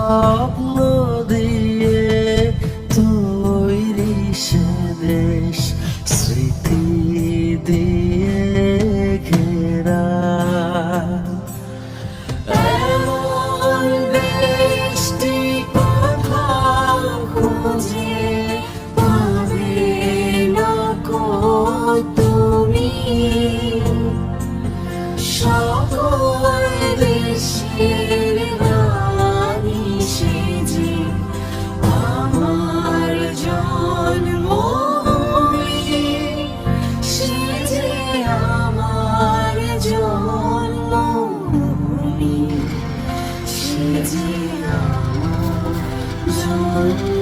স্বপ্ন দিয়ে তৈরি সে দেশ স্মৃতি দিয়ে ঘেরা। এমন দেশটি কোথাও খুঁজে পাবে না কো তুমি। সকল দেশের রানী সেজে আমার জন্মভূমি, সেজে আমার জন্মভূমি, সেজে আমার জন্মভূমি।